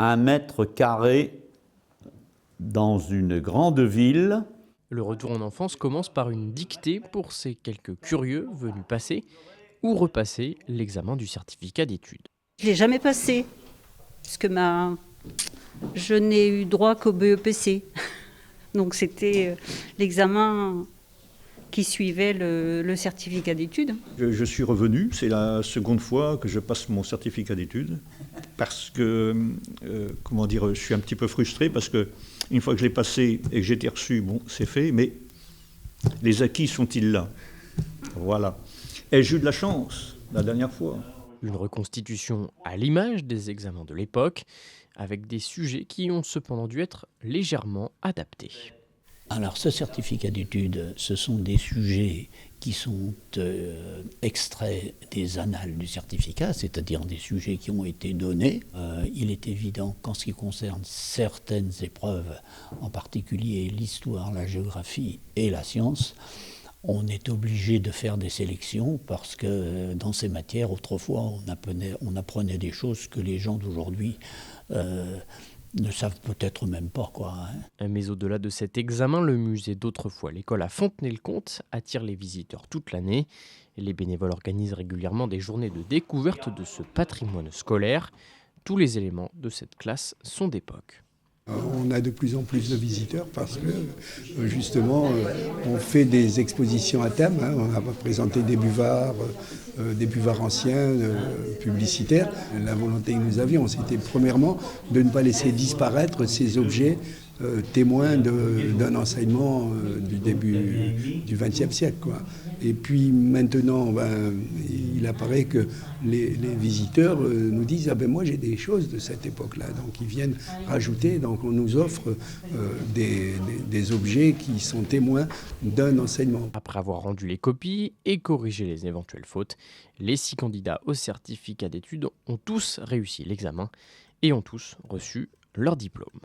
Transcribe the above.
1 mètre carré dans une grande ville. Le retour en enfance commence par une dictée pour ces quelques curieux venus passer ou repasser l'examen du certificat d'études. Je ne l'ai jamais passé, puisque je n'ai eu droit qu'au BEPC. Donc c'était l'examen qui suivait le certificat d'études. Je suis revenu, c'est la seconde fois que je passe mon certificat d'études, parce que, je suis un petit peu frustré, parce que une fois que je l'ai passé et que j'ai été reçu, bon, c'est fait, mais les acquis sont-ils là? Voilà. Et j'ai eu de la chance la dernière fois. Une reconstitution à l'image des examens de l'époque, avec des sujets qui ont cependant dû être légèrement adaptés. Alors ce certificat d'études, ce sont des sujets qui sont extraits des annales du certificat, c'est-à-dire des sujets qui ont été donnés. Il est évident qu'en ce qui concerne certaines épreuves, en particulier l'histoire, la géographie et la science, on est obligé de faire des sélections parce que dans ces matières, autrefois, on apprenait des choses que les gens d'aujourd'hui ne savent peut-être même pas, quoi. Mais au-delà de cet examen, le musée d'autrefois, l'école à Fontenay-le-Comte, attire les visiteurs toute l'année. Les bénévoles organisent régulièrement des journées de découverte de ce patrimoine scolaire. Tous les éléments de cette classe sont d'époque. On a de plus en plus de visiteurs parce que justement on fait des expositions à thème. On a présenté des buvards anciens, publicitaires. La volonté que nous avions, c'était premièrement de ne pas laisser disparaître ces objets témoins d'un enseignement du début du XXe siècle, quoi. Et puis maintenant, il apparaît que les visiteurs nous disent « Ah ben moi j'ai des choses de cette époque-là ». Donc ils viennent rajouter, donc on nous offre des objets qui sont témoins d'un enseignement. Après avoir rendu les copies et corrigé les éventuelles fautes, les 6 candidats au certificat d'études ont tous réussi l'examen et ont tous reçu leur diplôme.